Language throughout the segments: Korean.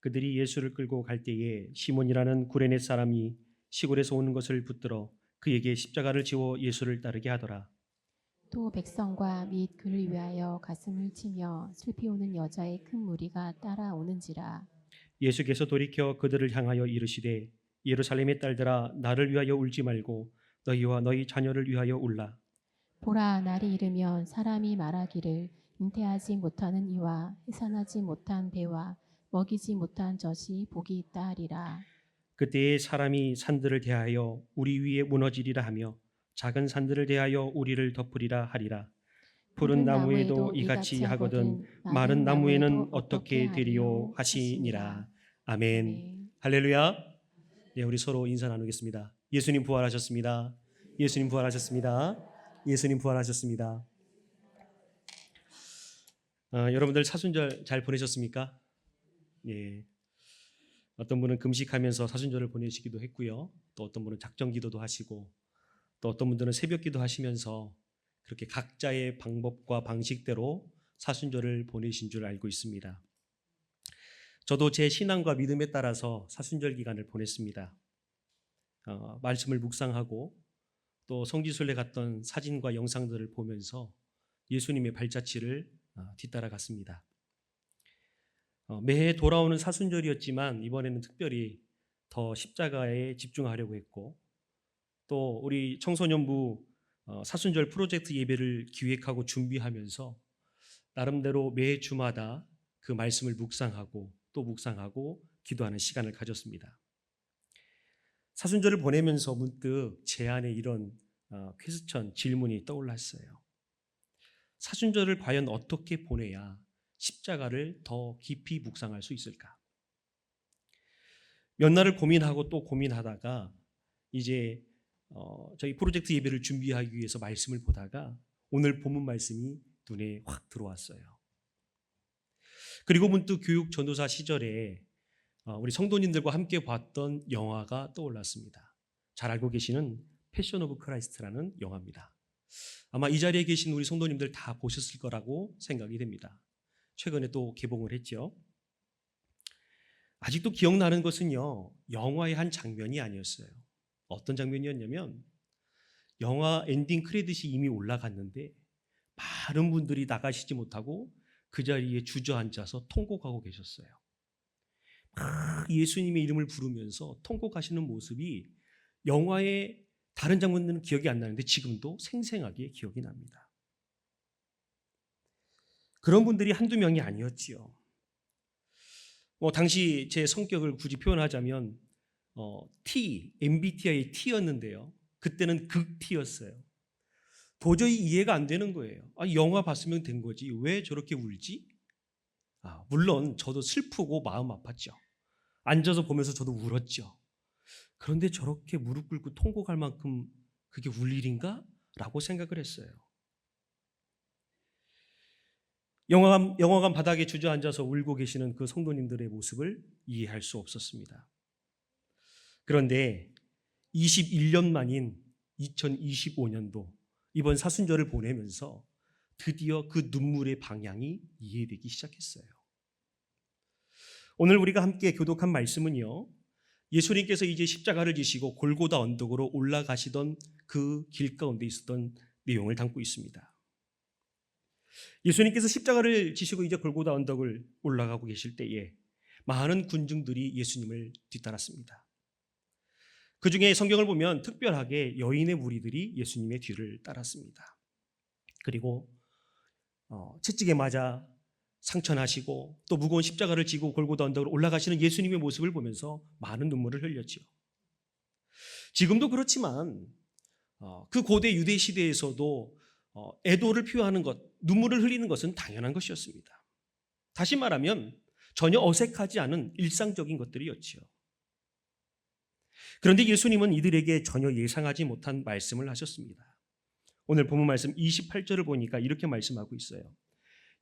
그들이 예수를 끌고 갈 때에 시몬이라는 구레네 사람이 시골에서 오는 것을 붙들어 그에게 십자가를 지워 예수를 따르게 하더라. 또 백성과 및 그를 위하여 가슴을 치며 슬피 우는 여자의 큰 무리가 따라오는지라. 예수께서 돌이켜 그들을 향하여 이르시되 예루살렘의 딸들아 나를 위하여 울지 말고 너희와 너희 자녀를 위하여 울라. 보라, 날이 이르면 사람이 말하기를 잉태하지 못하는 이와 해산하지 못한 배와 먹이지 못한 젖이 복이 있다 하리라. 그때에 사람이 산들을 대하여 우리 위에 무너지리라 하며 작은 산들을 대하여 우리를 덮으리라 하리라. 푸른 나무에도 이같이 하거든 마른 나무에는 어떻게 되리요 하시니라. 아멘. 아멘. 할렐루야. 네, 우리 서로 인사 나누겠습니다. 예수님 부활하셨습니다. 예수님 부활하셨습니다. 예수님 부활하셨습니다. 여러분들 사순절 잘 보내셨습니까? 예. 어떤 분은 금식하면서 사순절을 보내시기도 했고요. 또 어떤 분은 작정 기도도 하시고 또 어떤 분들은 새벽 기도 하시면서 그렇게 각자의 방법과 방식대로 사순절을 보내신 줄 알고 있습니다. 저도 제 신앙과 믿음에 따라서 사순절 기간을 보냈습니다. 말씀을 묵상하고 또 성지순례 갔던 사진과 영상들을 보면서 예수님의 발자취를 뒤따라 갔습니다. 매해 돌아오는 사순절이었지만 이번에는 특별히 더 십자가에 집중하려고 했고 또 우리 청소년부 사순절 프로젝트 예배를 기획하고 준비하면서 나름대로 매 주마다 그 말씀을 묵상하고 또 묵상하고 기도하는 시간을 가졌습니다. 사순절을 보내면서 문득 제 안에 이런 퀘스천 질문이 떠올랐어요. 사순절을 과연 어떻게 보내야 십자가를 더 깊이 묵상할 수 있을까? 몇 날을 고민하고 또 고민하다가 이제 저희 프로젝트 예배를 준비하기 위해서 말씀을 보다가 오늘 본문 말씀이 눈에 확 들어왔어요. 그리고 문득 교육 전도사 시절에 우리 성도님들과 함께 봤던 영화가 떠올랐습니다. 잘 알고 계시는 패션 오브 크라이스트라는 영화입니다. 아마 이 자리에 계신 우리 성도님들 다 보셨을 거라고 생각이 됩니다. 최근에 또 개봉을 했죠. 아직도 기억나는 것은요, 영화의 한 장면이 아니었어요. 어떤 장면이었냐면 영화 엔딩 크레딧이 이미 올라갔는데 많은 분들이 나가시지 못하고 그 자리에 주저앉아서 통곡하고 계셨어요. 막 예수님의 이름을 부르면서 통곡하시는 모습이 영화의 다른 장면들은 기억이 안 나는데 지금도 생생하게 기억이 납니다. 그런 분들이 한두 명이 아니었지요. 당시 제 성격을 굳이 표현하자면 MBTI T였는데요. 그때는 극 T였어요. 도저히 이해가 안 되는 거예요. 영화 봤으면 된 거지. 왜 저렇게 울지? 물론 저도 슬프고 마음 아팠죠. 앉아서 보면서 저도 울었죠. 그런데 저렇게 무릎 꿇고 통곡할 만큼 그게 울 일인가? 라고 생각을 했어요. 영화관 바닥에 주저앉아서 울고 계시는 그 성도님들의 모습을 이해할 수 없었습니다. 그런데 21년 만인 2025년도 이번 사순절을 보내면서 드디어 그 눈물의 방향이 이해되기 시작했어요. 오늘 우리가 함께 교독한 말씀은요, 예수님께서 이제 십자가를 지시고 골고다 언덕으로 올라가시던 그 길 가운데 있었던 내용을 담고 있습니다. 예수님께서 십자가를 지시고 이제 골고다 언덕을 올라가고 계실 때에 많은 군중들이 예수님을 뒤따랐습니다. 그 중에 성경을 보면 특별하게 여인의 무리들이 예수님의 뒤를 따랐습니다. 그리고 채찍에 맞아 상처나시고 또 무거운 십자가를 지고 골고다 언덕으로 올라가시는 예수님의 모습을 보면서 많은 눈물을 흘렸죠. 지금도 그렇지만 그 고대 유대 시대에서도 애도를 표하는 것, 눈물을 흘리는 것은 당연한 것이었습니다. 다시 말하면 전혀 어색하지 않은 일상적인 것들이었지요. 그런데 예수님은 이들에게 전혀 예상하지 못한 말씀을 하셨습니다. 오늘 본문 말씀 28절을 보니까 이렇게 말씀하고 있어요.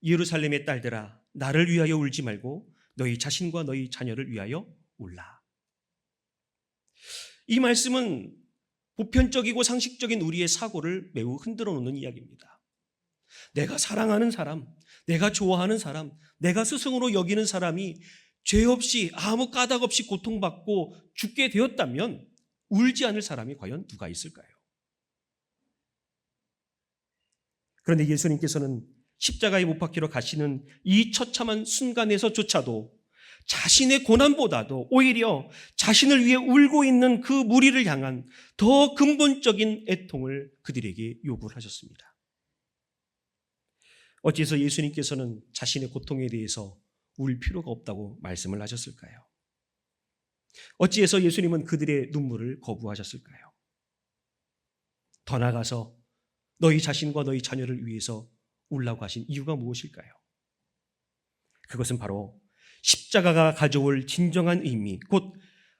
예루살렘의 딸들아 나를 위하여 울지 말고 너희 자신과 너희 자녀를 위하여 울라. 이 말씀은 보편적이고 상식적인 우리의 사고를 매우 흔들어 놓는 이야기입니다. 내가 사랑하는 사람, 내가 좋아하는 사람, 내가 스승으로 여기는 사람이 죄 없이 아무 까닭 없이 고통받고 죽게 되었다면 울지 않을 사람이 과연 누가 있을까요? 그런데 예수님께서는 십자가에 못 박히러 가시는 이 처참한 순간에서조차도 자신의 고난보다도 오히려 자신을 위해 울고 있는 그 무리를 향한 더 근본적인 애통을 그들에게 요구를 하셨습니다. 어찌해서 예수님께서는 자신의 고통에 대해서 울 필요가 없다고 말씀을 하셨을까요? 어찌해서 예수님은 그들의 눈물을 거부하셨을까요? 더 나아가서 너희 자신과 너희 자녀를 위해서 울라고 하신 이유가 무엇일까요? 그것은 바로 십자가가 가져올 진정한 의미, 곧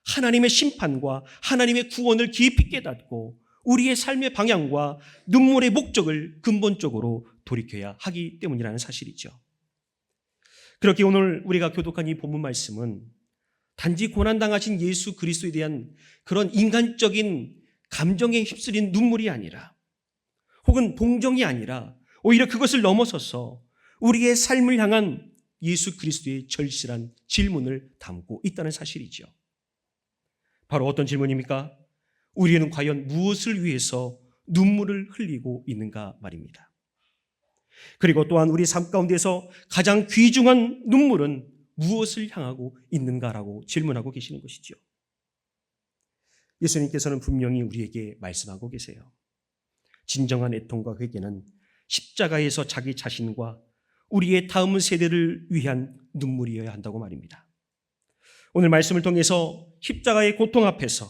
하나님의 심판과 하나님의 구원을 깊이 깨닫고 우리의 삶의 방향과 눈물의 목적을 근본적으로 돌이켜야 하기 때문이라는 사실이죠. 그렇게 오늘 우리가 교독한 이 본문 말씀은 단지 고난당하신 예수 그리스도에 대한 그런 인간적인 감정에 휩쓸린 눈물이 아니라, 혹은 동정이 아니라 오히려 그것을 넘어서서 우리의 삶을 향한 예수 그리스도의 절실한 질문을 담고 있다는 사실이죠. 바로 어떤 질문입니까? 우리는 과연 무엇을 위해서 눈물을 흘리고 있는가 말입니다. 그리고 또한 우리 삶 가운데서 가장 귀중한 눈물은 무엇을 향하고 있는가라고 질문하고 계시는 것이죠. 예수님께서는 분명히 우리에게 말씀하고 계세요. 진정한 애통과 회개는 십자가에서 자기 자신과 우리의 다음 세대를 위한 눈물이어야 한다고 말입니다. 오늘 말씀을 통해서 십자가의 고통 앞에서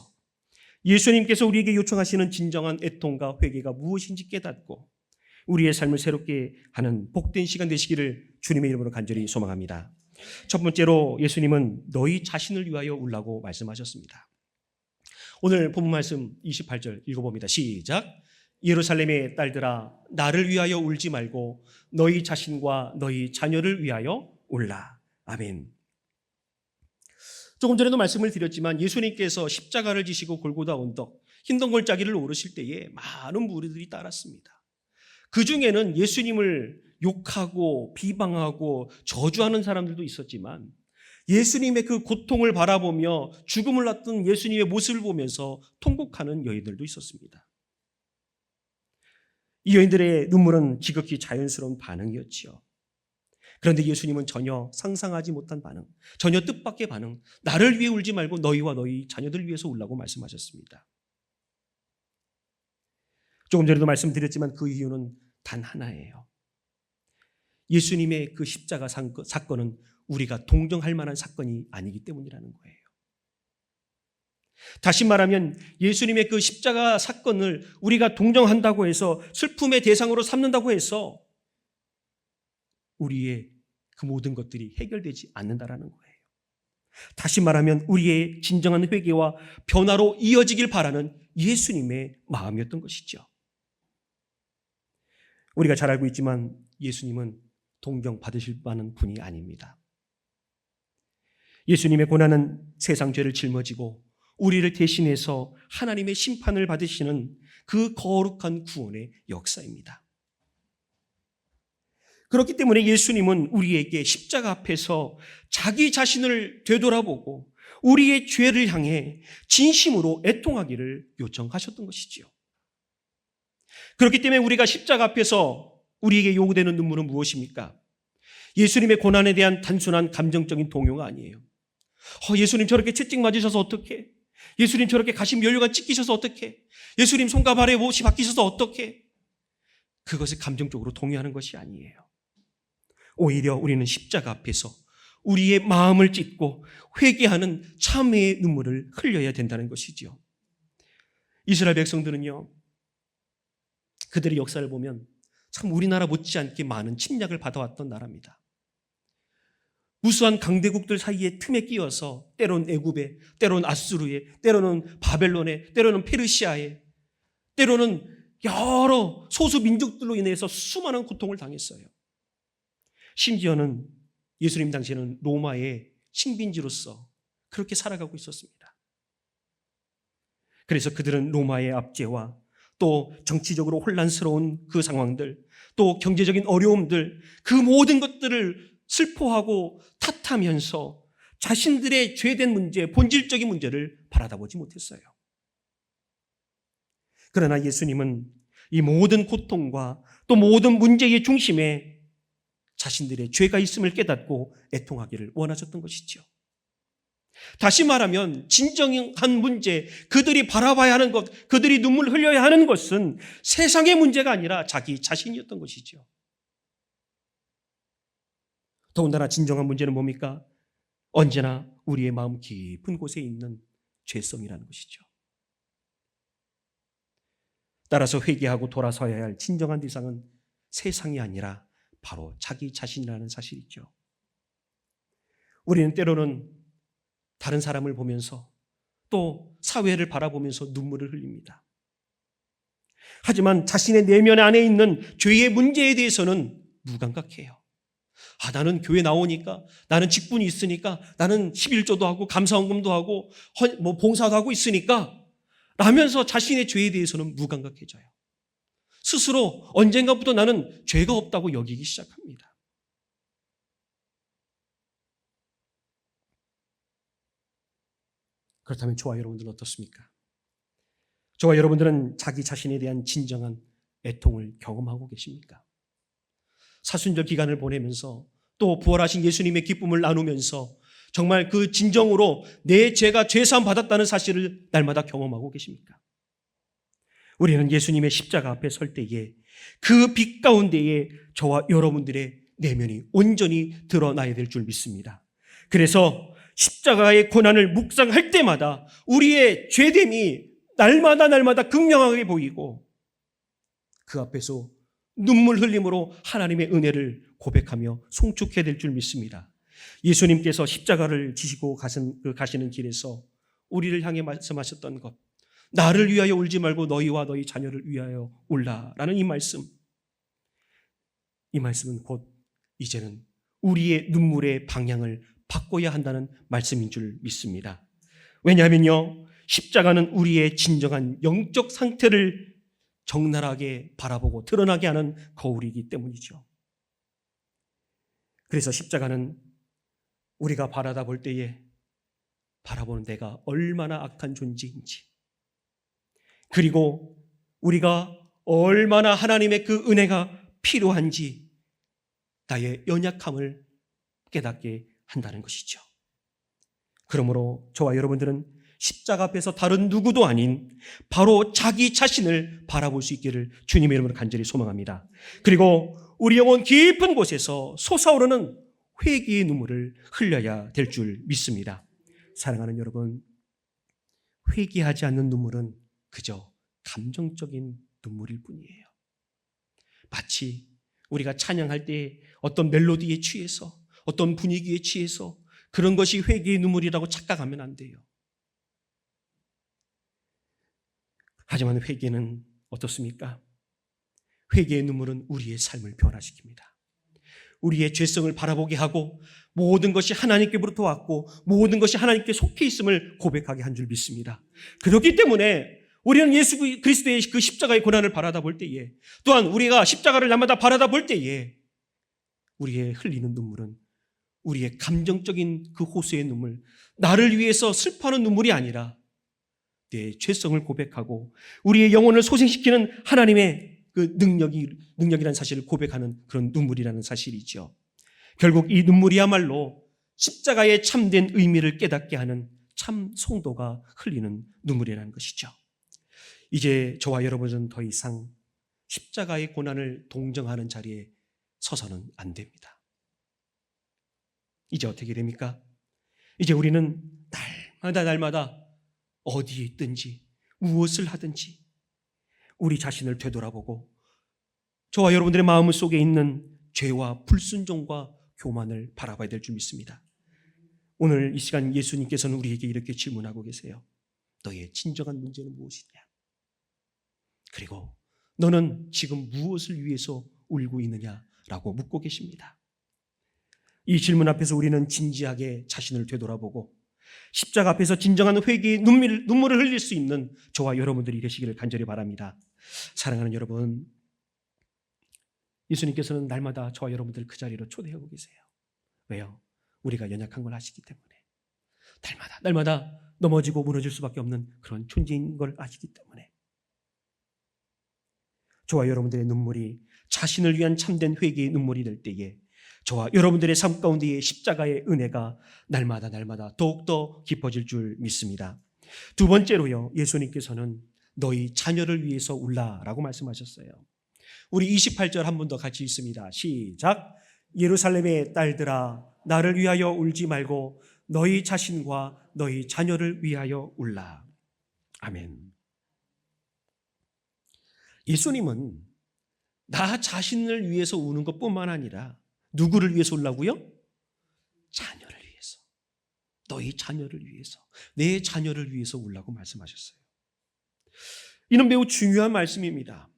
예수님께서 우리에게 요청하시는 진정한 애통과 회개가 무엇인지 깨닫고 우리의 삶을 새롭게 하는 복된 시간 되시기를 주님의 이름으로 간절히 소망합니다. 첫 번째로 예수님은 너희 자신을 위하여 울라고 말씀하셨습니다. 오늘 본문 말씀 28절 읽어봅니다. 시작. 예루살렘의 딸들아 나를 위하여 울지 말고 너희 자신과 너희 자녀를 위하여 울라. 아멘. 조금 전에도 말씀을 드렸지만 예수님께서 십자가를 지시고 골고다 언덕 흰 덩굴짜기를 오르실 때에 많은 무리들이 따랐습니다. 그 중에는 예수님을 욕하고 비방하고 저주하는 사람들도 있었지만 예수님의 그 고통을 바라보며 죽음을 놨던 예수님의 모습을 보면서 통곡하는 여인들도 있었습니다. 이 여인들의 눈물은 지극히 자연스러운 반응이었지요. 그런데 예수님은 전혀 상상하지 못한 반응, 전혀 뜻밖의 반응, 나를 위해 울지 말고 너희와 너희 자녀들 위해서 울라고 말씀하셨습니다. 조금 전에도 말씀드렸지만 그 이유는 단 하나예요. 예수님의 그 십자가 사건은 우리가 동정할 만한 사건이 아니기 때문이라는 거예요. 다시 말하면 예수님의 그 십자가 사건을 우리가 동정한다고 해서 슬픔의 대상으로 삼는다고 해서 우리의 그 모든 것들이 해결되지 않는다라는 거예요. 다시 말하면 우리의 진정한 회개와 변화로 이어지길 바라는 예수님의 마음이었던 것이죠. 우리가 잘 알고 있지만 예수님은 동정받으실 만한 분이 아닙니다. 예수님의 고난은 세상 죄를 짊어지고 우리를 대신해서 하나님의 심판을 받으시는 그 거룩한 구원의 역사입니다. 그렇기 때문에 예수님은 우리에게 십자가 앞에서 자기 자신을 되돌아보고 우리의 죄를 향해 진심으로 애통하기를 요청하셨던 것이지요. 그렇기 때문에 우리가 십자가 앞에서 우리에게 요구되는 눈물은 무엇입니까? 예수님의 고난에 대한 단순한 감정적인 동요가 아니에요. 예수님 저렇게 채찍 맞으셔서 어떡해? 예수님 저렇게 가심 연료가 찢기셔서 어떡해? 예수님 손과 발에 못이 박히셔서 어떡해? 그것을 감정적으로 동요하는 것이 아니에요. 오히려 우리는 십자가 앞에서 우리의 마음을 찢고 회개하는 참회의 눈물을 흘려야 된다는 것이지요. 이스라엘 백성들은요, 그들의 역사를 보면 참 우리나라 못지않게 많은 침략을 받아왔던 나라입니다. 무수한 강대국들 사이에 틈에 끼어서 때론 애굽에, 때론 아수르에, 때로는 바벨론에, 때로는 페르시아에, 때로는 여러 소수 민족들로 인해서 수많은 고통을 당했어요. 심지어는 예수님 당시에는 로마의 식민지로서 그렇게 살아가고 있었습니다. 그래서 그들은 로마의 압제와 또 정치적으로 혼란스러운 그 상황들, 또 경제적인 어려움들, 그 모든 것들을 슬퍼하고 탓하면서 자신들의 죄된 문제, 본질적인 문제를 바라다보지 못했어요. 그러나 예수님은 이 모든 고통과 또 모든 문제의 중심에 자신들의 죄가 있음을 깨닫고 애통하기를 원하셨던 것이죠. 다시 말하면 진정한 문제, 그들이 바라봐야 하는 것, 그들이 눈물을 흘려야 하는 것은 세상의 문제가 아니라 자기 자신이었던 것이죠. 더군다나 진정한 문제는 뭡니까? 언제나 우리의 마음 깊은 곳에 있는 죄성이라는 것이죠. 따라서 회개하고 돌아서야 할 진정한 대상은 세상이 아니라 바로 자기 자신이라는 사실이죠. 우리는 때로는 다른 사람을 보면서 또 사회를 바라보면서 눈물을 흘립니다. 하지만 자신의 내면 안에 있는 죄의 문제에 대해서는 무감각해요. 나는 교회 나오니까, 나는 직분이 있으니까, 나는 11조도 하고 감사헌금도 하고 봉사도 하고 있으니까 라면서 자신의 죄에 대해서는 무감각해져요. 스스로 언젠가부터 나는 죄가 없다고 여기기 시작합니다. 그렇다면 저와 여러분들은 어떻습니까? 저와 여러분들은 자기 자신에 대한 진정한 애통을 경험하고 계십니까? 사순절 기간을 보내면서 또 부활하신 예수님의 기쁨을 나누면서 정말 그 진정으로 내 죄가 죄사함 받았다는 사실을 날마다 경험하고 계십니까? 우리는 예수님의 십자가 앞에 설 때에 그 빛 가운데에 저와 여러분들의 내면이 온전히 드러나야 될 줄 믿습니다. 그래서 십자가의 고난을 묵상할 때마다 우리의 죄됨이 날마다 극명하게 보이고 그 앞에서 눈물 흘림으로 하나님의 은혜를 고백하며 송축해야 될 줄 믿습니다. 예수님께서 십자가를 지시고 가시는 길에서 우리를 향해 말씀하셨던 것, 나를 위하여 울지 말고 너희와 너희 자녀를 위하여 울라라는 이 말씀은 곧 이제는 우리의 눈물의 방향을 바꿔야 한다는 말씀인 줄 믿습니다. 왜냐하면요, 십자가는 우리의 진정한 영적 상태를 적나라하게 바라보고 드러나게 하는 거울이기 때문이죠. 그래서 십자가는 우리가 바라다 볼 때에 바라보는 내가 얼마나 악한 존재인지, 그리고 우리가 얼마나 하나님의 그 은혜가 필요한지 나의 연약함을 깨닫게 한다는 것이죠. 그러므로 저와 여러분들은 십자가 앞에서 다른 누구도 아닌 바로 자기 자신을 바라볼 수 있기를 주님의 이름으로 간절히 소망합니다. 그리고 우리 영혼 깊은 곳에서 솟아오르는 회개의 눈물을 흘려야 될 줄 믿습니다. 사랑하는 여러분, 회개하지 않는 눈물은 그저 감정적인 눈물일 뿐이에요. 마치 우리가 찬양할 때 어떤 멜로디에 취해서, 어떤 분위기에 취해서 그런 것이 회개의 눈물이라고 착각하면 안 돼요. 하지만 회개는 어떻습니까? 회개의 눈물은 우리의 삶을 변화시킵니다. 우리의 죄성을 바라보게 하고 모든 것이 하나님께로부터 왔고 모든 것이 하나님께 속해 있음을 고백하게 한 줄 믿습니다. 그렇기 때문에 우리는 예수 그리스도의 그 십자가의 고난을 바라다 볼 때에, 또한 우리가 십자가를 날마다 바라다 볼 때에 우리의 흘리는 눈물은 우리의 감정적인 그 호소의 눈물, 나를 위해서 슬퍼하는 눈물이 아니라 내 죄성을 고백하고 우리의 영혼을 소생시키는 하나님의 그 능력이라는 사실을 고백하는 그런 눈물이라는 사실이죠. 결국 이 눈물이야말로 십자가의 참된 의미를 깨닫게 하는 참 성도가 흘리는 눈물이라는 것이죠. 이제 저와 여러분은 더 이상 십자가의 고난을 동정하는 자리에 서서는 안 됩니다. 이제 어떻게 됩니까? 이제 우리는 날마다 어디에 있든지 무엇을 하든지 우리 자신을 되돌아보고 저와 여러분들의 마음 속에 있는 죄와 불순종과 교만을 바라봐야 될 줄 믿습니다. 오늘 이 시간 예수님께서는 우리에게 이렇게 질문하고 계세요. 너의 진정한 문제는 무엇이냐? 그리고 너는 지금 무엇을 위해서 울고 있느냐라고 묻고 계십니다. 이 질문 앞에서 우리는 진지하게 자신을 되돌아보고 십자가 앞에서 진정한 회개의 눈물을 흘릴 수 있는 저와 여러분들이 되시기를 간절히 바랍니다. 사랑하는 여러분, 예수님께서는 날마다 저와 여러분들 그 자리로 초대하고 계세요. 왜요? 우리가 연약한 걸 아시기 때문에. 날마다 넘어지고 무너질 수밖에 없는 그런 존재인 걸 아시기 때문에 저와 여러분들의 눈물이 자신을 위한 참된 회개의 눈물이 될 때에 저와 여러분들의 삶 가운데의 십자가의 은혜가 날마다 더욱더 깊어질 줄 믿습니다. 두 번째로요, 예수님께서는 너희 자녀를 위해서 울라라고 말씀하셨어요. 우리 28절 한 번 더 같이 읽습니다. 시작. 예루살렘의 딸들아 나를 위하여 울지 말고 너희 자신과 너희 자녀를 위하여 울라. 아멘. 예수님은 나 자신을 위해서 우는 것뿐만 아니라 누구를 위해서 울라고요? 자녀를 위해서. 너희 자녀를 위해서. 내 자녀를 위해서 울라고 말씀하셨어요. 이는 매우 중요한 말씀입니다.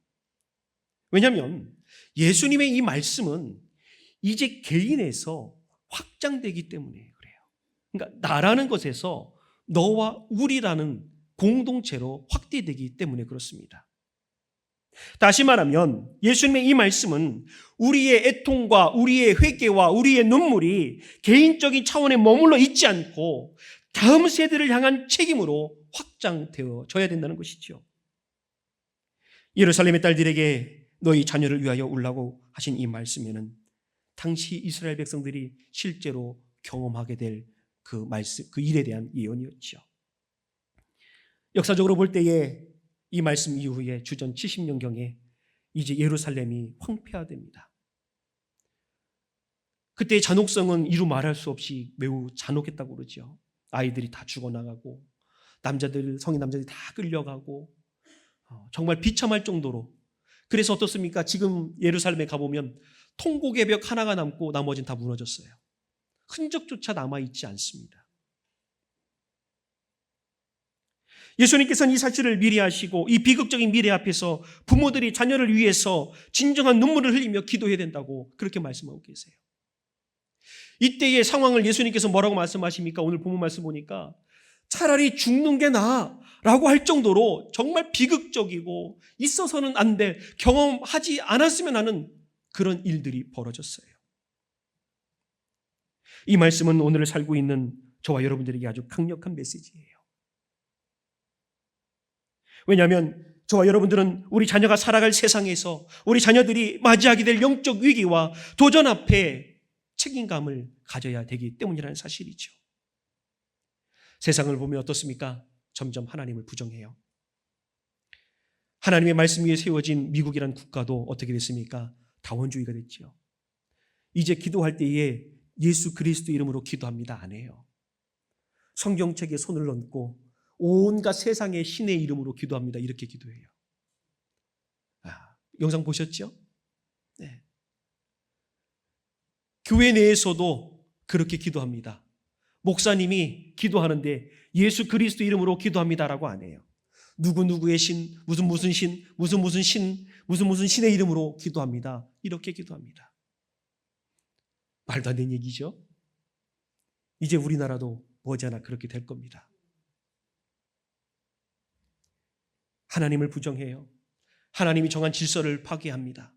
왜냐하면 예수님의 이 말씀은 이제 개인에서 확장되기 때문에 그래요. 그러니까 나라는 것에서 너와 우리라는 공동체로 확대되기 때문에 그렇습니다. 다시 말하면 예수님의 이 말씀은 우리의 애통과 우리의 회개와 우리의 눈물이 개인적인 차원에 머물러 있지 않고 다음 세대를 향한 책임으로 확장되어져야 된다는 것이죠. 예루살렘의 딸들에게 너희 자녀를 위하여 울라고 하신 이 말씀에는 당시 이스라엘 백성들이 실제로 경험하게 될 그 말씀, 그 일에 대한 예언이었죠. 역사적으로 볼 때에 이 말씀 이후에 주전 70년경에 이제 예루살렘이 황폐화됩니다. 그때의 잔혹성은 이루 말할 수 없이 매우 잔혹했다고 그러죠. 아이들이 다 죽어나가고 성인 남자들이 다 끌려가고 정말 비참할 정도로. 그래서 어떻습니까? 지금 예루살렘에 가보면 통곡의 벽 하나가 남고 나머지는 다 무너졌어요. 흔적조차 남아있지 않습니다. 예수님께서는 이 사실을 미리 아시고 이 비극적인 미래 앞에서 부모들이 자녀를 위해서 진정한 눈물을 흘리며 기도해야 된다고 그렇게 말씀하고 계세요. 이때의 상황을 예수님께서 뭐라고 말씀하십니까? 오늘 본문 말씀 보니까 차라리 죽는 게 나아라고 할 정도로 정말 비극적이고 있어서는 안 될, 경험하지 않았으면 하는 그런 일들이 벌어졌어요. 이 말씀은 오늘 살고 있는 저와 여러분들에게 아주 강력한 메시지예요. 왜냐하면 저와 여러분들은 우리 자녀가 살아갈 세상에서 우리 자녀들이 맞이하게 될 영적 위기와 도전 앞에 책임감을 가져야 되기 때문이라는 사실이죠. 세상을 보면 어떻습니까? 점점 하나님을 부정해요. 하나님의 말씀 위에 세워진 미국이라는 국가도 어떻게 됐습니까? 다원주의가 됐죠. 이제 기도할 때에 예수 그리스도 이름으로 기도합니다 안 해요. 성경책에 손을 얹고 온갖 세상의 신의 이름으로 기도합니다 이렇게 기도해요. 영상 보셨죠? 네. 교회 내에서도 그렇게 기도합니다. 목사님이 기도하는데 예수 그리스도 이름으로 기도합니다라고 안 해요. 누구누구의 신, 무슨 신, 무슨 신의 이름으로 기도합니다. 이렇게 기도합니다. 말도 안 되는 얘기죠. 이제 우리나라도 머지않아 그렇게 될 겁니다. 하나님을 부정해요. 하나님이 정한 질서를 파괴합니다.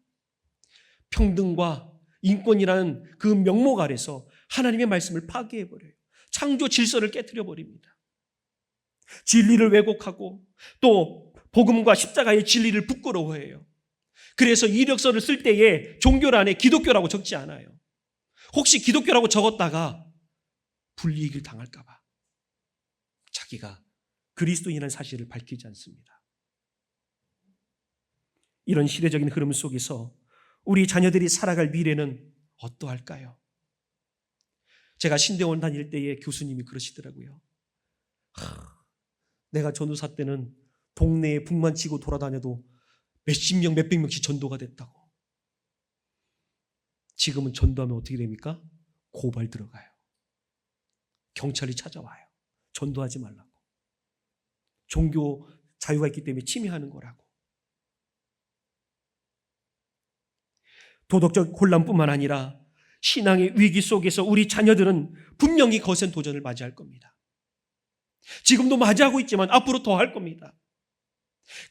평등과 인권이라는 그 명목 아래서 하나님의 말씀을 파괴해버려요. 창조 질서를 깨트려버립니다. 진리를 왜곡하고 또 복음과 십자가의 진리를 부끄러워해요. 그래서 이력서를 쓸 때에 종교 안에 기독교라고 적지 않아요. 혹시 기독교라고 적었다가 불이익을 당할까 봐 자기가 그리스도인이라는 사실을 밝히지 않습니다. 이런 시대적인 흐름 속에서 우리 자녀들이 살아갈 미래는 어떠할까요? 제가 신대원 다닐 때에 교수님이 그러시더라고요. 내가 전도사 때는 동네에 북만 치고 돌아다녀도 몇십 명, 몇백 명씩 전도가 됐다고. 지금은 전도하면 어떻게 됩니까? 고발 들어가요. 경찰이 찾아와요. 전도하지 말라고. 종교 자유가 있기 때문에 침해하는 거라고. 도덕적 혼란뿐만 아니라 신앙의 위기 속에서 우리 자녀들은 분명히 거센 도전을 맞이할 겁니다. 지금도 맞이하고 있지만 앞으로 더 할 겁니다.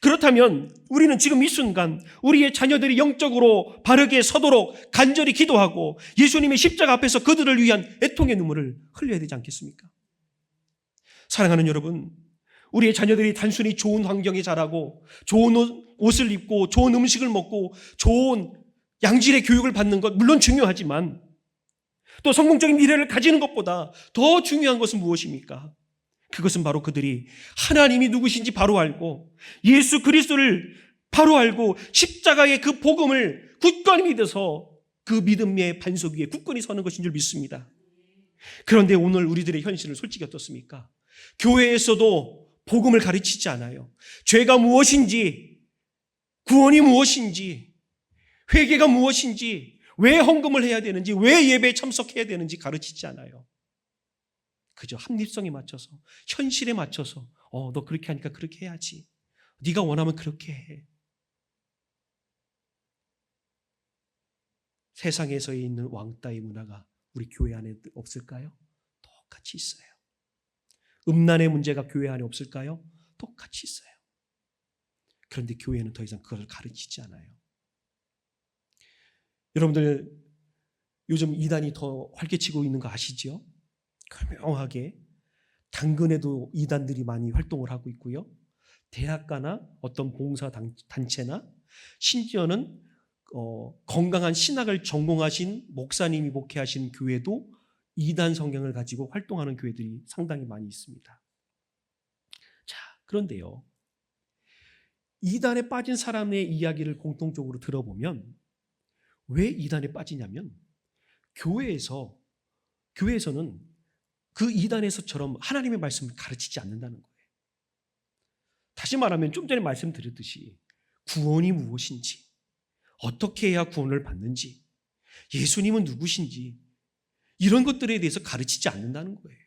그렇다면 우리는 지금 이 순간 우리의 자녀들이 영적으로 바르게 서도록 간절히 기도하고 예수님의 십자가 앞에서 그들을 위한 애통의 눈물을 흘려야 되지 않겠습니까? 사랑하는 여러분, 우리의 자녀들이 단순히 좋은 환경에 자라고 좋은 옷을 입고 좋은 음식을 먹고 좋은 양질의 교육을 받는 것 물론 중요하지만 또 성공적인 미래를 가지는 것보다 더 중요한 것은 무엇입니까? 그것은 바로 그들이 하나님이 누구신지 바로 알고 예수 그리스도를 바로 알고 십자가의 그 복음을 굳건히 믿어서 그 믿음의 반석 위에 굳건히 서는 것인 줄 믿습니다. 그런데 오늘 우리들의 현실은 솔직히 어떻습니까? 교회에서도 복음을 가르치지 않아요. 죄가 무엇인지, 구원이 무엇인지, 회개가 무엇인지, 왜 헌금을 해야 되는지, 왜 예배에 참석해야 되는지 가르치지 않아요. 그저 합리성에 맞춰서, 현실에 맞춰서 너 그렇게 하니까 그렇게 해야지. 네가 원하면 그렇게 해. 세상에서 있는 왕따의 문화가 우리 교회 안에 없을까요? 똑같이 있어요. 음란의 문제가 교회 안에 없을까요? 똑같이 있어요. 그런데 교회는 더 이상 그걸 가르치지 않아요. 여러분들 요즘 이단이 더 활개치고 있는 거 아시죠? 교묘하게 당근에도 이단들이 많이 활동을 하고 있고요. 대학가나 어떤 봉사 단체나 심지어는 건강한 신학을 전공하신 목사님이 목회하신 교회도 이단 성경을 가지고 활동하는 교회들이 상당히 많이 있습니다. 자, 그런데요. 이단에 빠진 사람의 이야기를 공통적으로 들어보면 왜 이단에 빠지냐면 교회에서는 그 이단에서처럼 하나님의 말씀을 가르치지 않는다는 거예요. 다시 말하면 좀 전에 말씀드렸듯이 구원이 무엇인지, 어떻게 해야 구원을 받는지, 예수님은 누구신지 이런 것들에 대해서 가르치지 않는다는 거예요.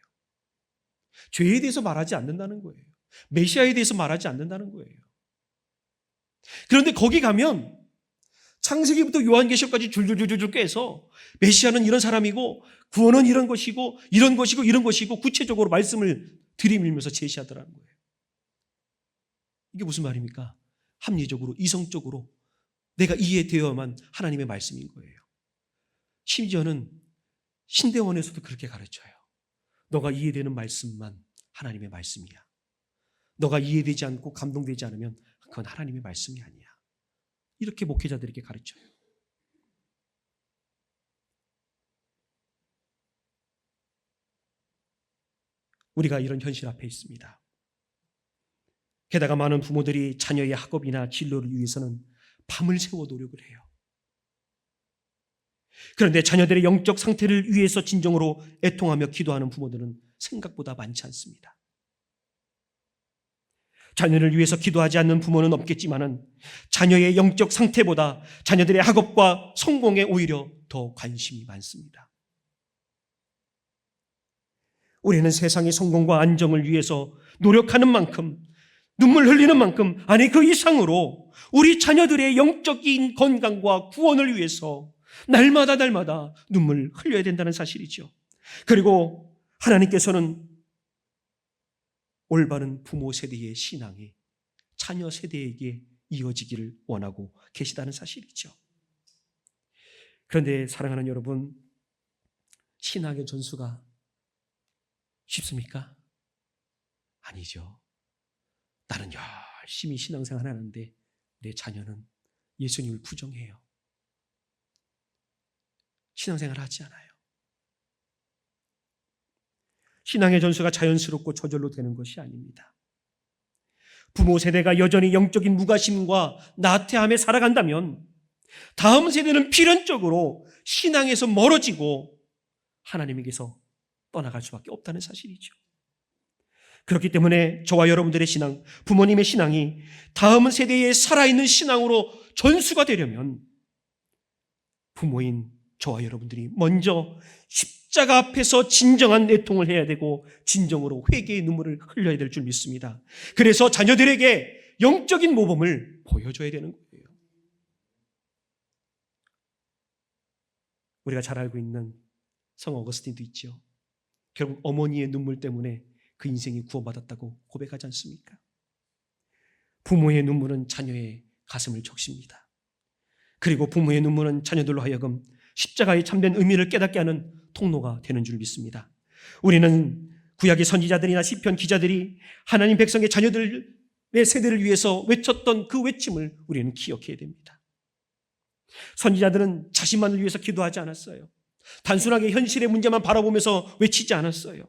죄에 대해서 말하지 않는다는 거예요. 메시아에 대해서 말하지 않는다는 거예요. 그런데 거기 가면 창세기부터 요한계시록까지 줄줄줄줄 꿰서 메시아는 이런 사람이고 구원은 이런 것이고 이런 것이고 이런 것이고 구체적으로 말씀을 들이밀면서 제시하더라는 거예요. 이게 무슨 말입니까? 합리적으로 이성적으로 내가 이해되어야만 하나님의 말씀인 거예요. 심지어는 신대원에서도 그렇게 가르쳐요. 너가 이해되는 말씀만 하나님의 말씀이야. 너가 이해되지 않고 감동되지 않으면 그건 하나님의 말씀이 아니야. 이렇게 목회자들에게 가르쳐요. 우리가 이런 현실 앞에 있습니다. 게다가 많은 부모들이 자녀의 학업이나 진로를 위해서는 밤을 새워 노력을 해요. 그런데 자녀들의 영적 상태를 위해서 진정으로 애통하며 기도하는 부모들은 생각보다 많지 않습니다. 자녀를 위해서 기도하지 않는 부모는 없겠지만은 자녀의 영적 상태보다 자녀들의 학업과 성공에 오히려 더 관심이 많습니다. 우리는 세상의 성공과 안정을 위해서 노력하는 만큼, 눈물 흘리는 만큼, 아니 그 이상으로 우리 자녀들의 영적인 건강과 구원을 위해서 날마다 눈물 흘려야 된다는 사실이죠. 그리고 하나님께서는 올바른 부모 세대의 신앙이 자녀 세대에게 이어지기를 원하고 계시다는 사실이죠. 그런데 사랑하는 여러분, 신앙의 전수가 쉽습니까? 아니죠. 나는 열심히 신앙생활 하는데 내 자녀는 예수님을 부정해요. 신앙생활 하지 않아요. 신앙의 전수가 자연스럽고 저절로 되는 것이 아닙니다. 부모 세대가 여전히 영적인 무가심과 나태함에 살아간다면 다음 세대는 필연적으로 신앙에서 멀어지고 하나님에게서 떠나갈 수밖에 없다는 사실이죠. 그렇기 때문에 저와 여러분들의 신앙, 부모님의 신앙이 다음 세대의 살아있는 신앙으로 전수가 되려면 부모인 저와 여러분들이 먼저 십자가 앞에서 진정한 애통을 해야 되고 진정으로 회개의 눈물을 흘려야 될 줄 믿습니다. 그래서 자녀들에게 영적인 모범을 보여줘야 되는 거예요. 우리가 잘 알고 있는 성 어거스틴도 있죠. 결국 어머니의 눈물 때문에 그 인생이 구원받았다고 고백하지 않습니까? 부모의 눈물은 자녀의 가슴을 적십니다. 그리고 부모의 눈물은 자녀들로 하여금 십자가의 참된 의미를 깨닫게 하는 통로가 되는 줄 믿습니다. 우리는 구약의 선지자들이나 시편 기자들이 하나님 백성의 자녀들의 세대를 위해서 외쳤던 그 외침을 우리는 기억해야 됩니다. 선지자들은 자신만을 위해서 기도하지 않았어요. 단순하게 현실의 문제만 바라보면서 외치지 않았어요.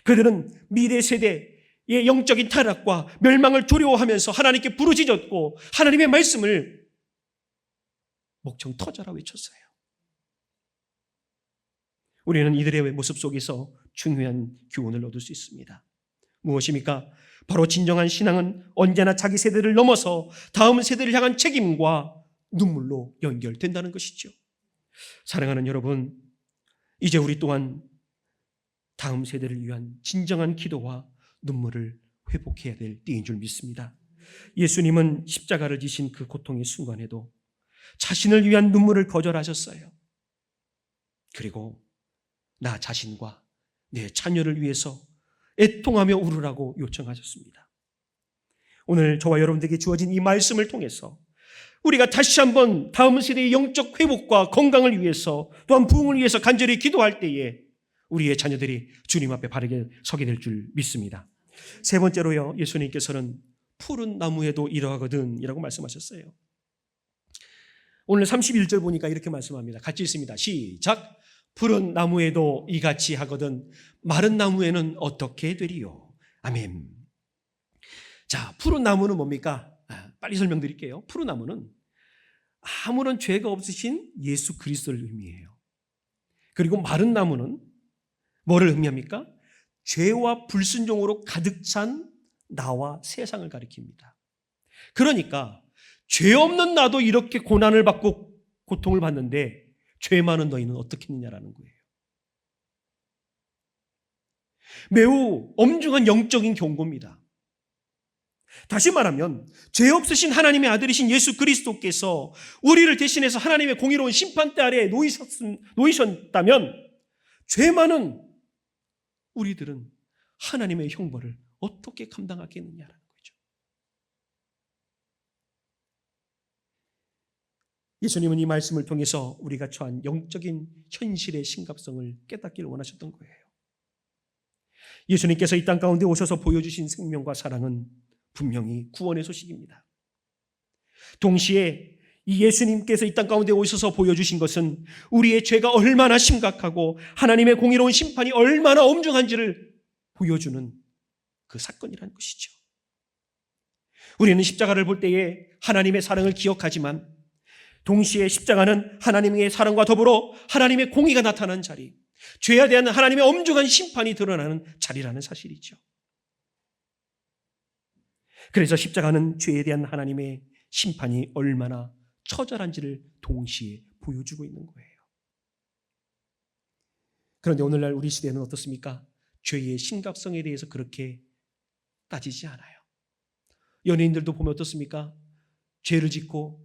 그들은 미래 세대의 영적인 타락과 멸망을 두려워하면서 하나님께 부르짖었고 하나님의 말씀을 목청 터져라 외쳤어요. 우리는 이들의 모습 속에서 중요한 교훈을 얻을 수 있습니다. 무엇입니까? 바로 진정한 신앙은 언제나 자기 세대를 넘어서 다음 세대를 향한 책임과 눈물로 연결된다는 것이죠. 사랑하는 여러분, 이제 우리 또한 다음 세대를 위한 진정한 기도와 눈물을 회복해야 될 때인 줄 믿습니다. 예수님은 십자가를 지신 그 고통의 순간에도 자신을 위한 눈물을 거절하셨어요. 그리고 나 자신과 내 자녀를 위해서 애통하며 울으라고 요청하셨습니다. 오늘 저와 여러분들에게 주어진 이 말씀을 통해서 우리가 다시 한번 다음 세대의 영적 회복과 건강을 위해서 또한 부흥을 위해서 간절히 기도할 때에 우리의 자녀들이 주님 앞에 바르게 서게 될 줄 믿습니다. 세 번째로요, 예수님께서는 푸른 나무에도 이러하거든 이라고 말씀하셨어요. 오늘 31절 보니까 이렇게 말씀합니다. 같이 있습니다. 시작. 푸른 나무에도 이같이 하거든 마른 나무에는 어떻게 되리요? 아멘. 자, 푸른 나무는 뭡니까? 빨리 설명드릴게요. 푸른 나무는 아무런 죄가 없으신 예수 그리스도를 의미해요. 그리고 마른 나무는 뭐를 의미합니까? 죄와 불순종으로 가득 찬 나와 세상을 가리킵니다. 그러니까 죄 없는 나도 이렇게 고난을 받고 고통을 받는데 죄 많은 너희는 어떻게 했느냐라는 거예요. 매우 엄중한 영적인 경고입니다. 다시 말하면 죄 없으신 하나님의 아들이신 예수 그리스도께서 우리를 대신해서 하나님의 공의로운 심판대 아래에 놓이셨다면 죄 많은 우리들은 하나님의 형벌을 어떻게 감당하겠느냐라는 거죠. 예수님은 이 말씀을 통해서 우리가 처한 영적인 현실의 심각성을 깨닫기를 원하셨던 거예요. 예수님께서 이 땅 가운데 오셔서 보여주신 생명과 사랑은 분명히 구원의 소식입니다. 동시에 이 예수님께서 이 땅 가운데 오셔서 보여주신 것은 우리의 죄가 얼마나 심각하고 하나님의 공의로운 심판이 얼마나 엄중한지를 보여주는 그 사건이라는 것이죠. 우리는 십자가를 볼 때에 하나님의 사랑을 기억하지만 동시에 십자가는 하나님의 사랑과 더불어 하나님의 공의가 나타나는 자리, 죄에 대한 하나님의 엄중한 심판이 드러나는 자리라는 사실이죠. 그래서 십자가는 죄에 대한 하나님의 심판이 얼마나 처절한지를 동시에 보여주고 있는 거예요. 그런데 오늘날 우리 시대는 어떻습니까? 죄의 심각성에 대해서 그렇게 따지지 않아요. 연예인들도 보면 어떻습니까? 죄를 짓고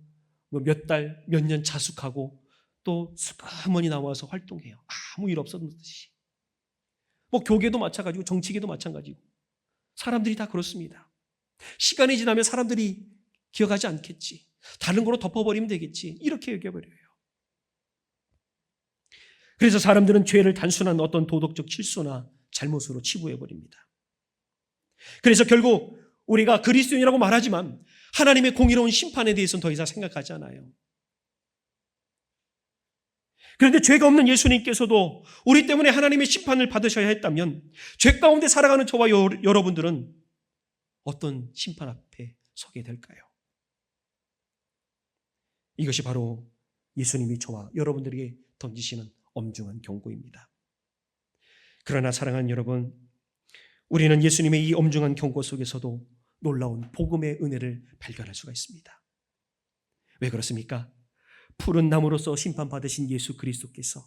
몇 달, 몇 년 자숙하고 또 슬그머니 나와서 활동해요. 아무 일 없었듯이. 교계도 마찬가지고 정치계도 마찬가지고 사람들이 다 그렇습니다. 시간이 지나면 사람들이 기억하지 않겠지. 다른 걸로 덮어버리면 되겠지. 이렇게 여겨버려요. 그래서 사람들은 죄를 단순한 어떤 도덕적 실수나 잘못으로 치부해버립니다. 그래서 결국 우리가 그리스도인이라고 말하지만 하나님의 공의로운 심판에 대해서는 더 이상 생각하지 않아요. 그런데 죄가 없는 예수님께서도 우리 때문에 하나님의 심판을 받으셔야 했다면 죄 가운데 살아가는 저와 여러분들은 어떤 심판 앞에 서게 될까요? 이것이 바로 예수님이 저와 여러분들에게 던지시는 엄중한 경고입니다. 그러나 사랑하는 여러분, 우리는 예수님의 이 엄중한 경고 속에서도 놀라운 복음의 은혜를 발견할 수가 있습니다. 왜 그렇습니까? 푸른 나무로서 심판받으신 예수 그리스도께서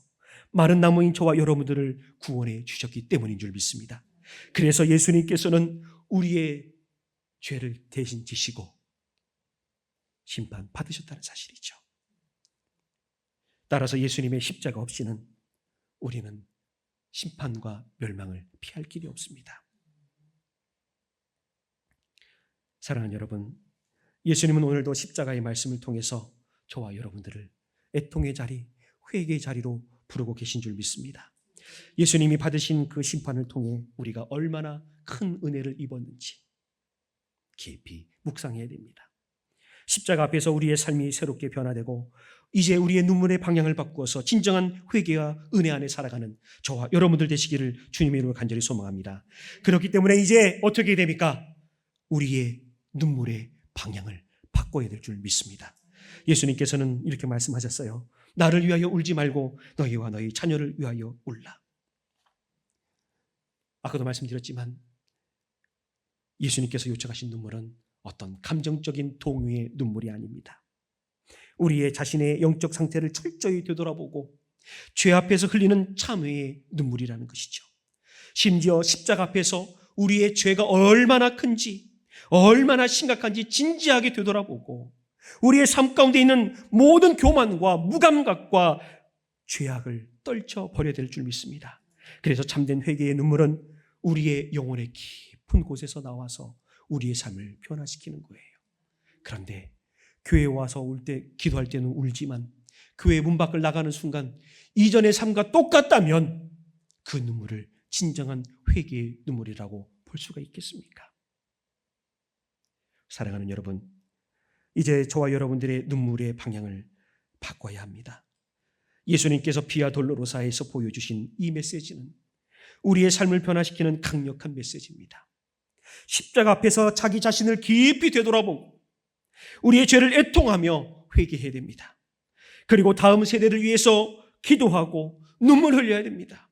마른 나무인 저와 여러분들을 구원해 주셨기 때문인 줄 믿습니다. 그래서 예수님께서는 우리의 죄를 대신 지시고 심판받으셨다는 사실이죠. 따라서 예수님의 십자가 없이는 우리는 심판과 멸망을 피할 길이 없습니다. 사랑하는 여러분, 예수님은 오늘도 십자가의 말씀을 통해서 저와 여러분들을 애통의 자리, 회개의 자리로 부르고 계신 줄 믿습니다. 예수님이 받으신 그 심판을 통해 우리가 얼마나 큰 은혜를 입었는지 깊이 묵상해야 됩니다. 십자가 앞에서 우리의 삶이 새롭게 변화되고 이제 우리의 눈물의 방향을 바꾸어서 진정한 회개와 은혜 안에 살아가는 저와 여러분들 되시기를 주님의 이름으로 간절히 소망합니다. 그렇기 때문에 이제 어떻게 됩니까? 우리의 눈물의 방향을 바꿔야 될 줄 믿습니다. 예수님께서는 이렇게 말씀하셨어요. 나를 위하여 울지 말고 너희와 너희 자녀를 위하여 울라. 아까도 말씀드렸지만 예수님께서 요청하신 눈물은 어떤 감정적인 동요의 눈물이 아닙니다. 우리의 자신의 영적 상태를 철저히 되돌아보고 죄 앞에서 흘리는 참회의 눈물이라는 것이죠. 심지어 십자가 앞에서 우리의 죄가 얼마나 큰지, 얼마나 심각한지 진지하게 되돌아보고 우리의 삶 가운데 있는 모든 교만과 무감각과 죄악을 떨쳐버려야 될 줄 믿습니다. 그래서 참된 회개의 눈물은 우리의 영혼의 깊은 곳에서 나와서 우리의 삶을 변화시키는 거예요. 그런데 교회에 와서 울 때, 기도할 때는 울지만 교회 문 밖을 나가는 순간 이전의 삶과 똑같다면 그 눈물을 진정한 회개의 눈물이라고 볼 수가 있겠습니까? 사랑하는 여러분, 이제 저와 여러분들의 눈물의 방향을 바꿔야 합니다. 예수님께서 피와 돌로로사에서 보여주신 이 메시지는 우리의 삶을 변화시키는 강력한 메시지입니다. 십자가 앞에서 자기 자신을 깊이 되돌아보고 우리의 죄를 애통하며 회개해야 됩니다. 그리고 다음 세대를 위해서 기도하고 눈물 흘려야 됩니다.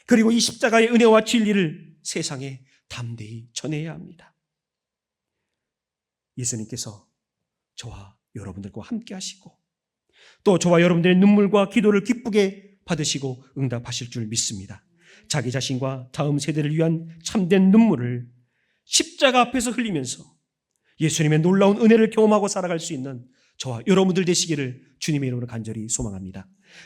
그리고 이 십자가의 은혜와 진리를 세상에 담대히 전해야 합니다. 예수님께서 저와 여러분들과 함께 하시고 또 저와 여러분들의 눈물과 기도를 기쁘게 받으시고 응답하실 줄 믿습니다. 자기 자신과 다음 세대를 위한 참된 눈물을 십자가 앞에서 흘리면서 예수님의 놀라운 은혜를 경험하고 살아갈 수 있는 저와 여러분들 되시기를 주님의 이름으로 간절히 소망합니다.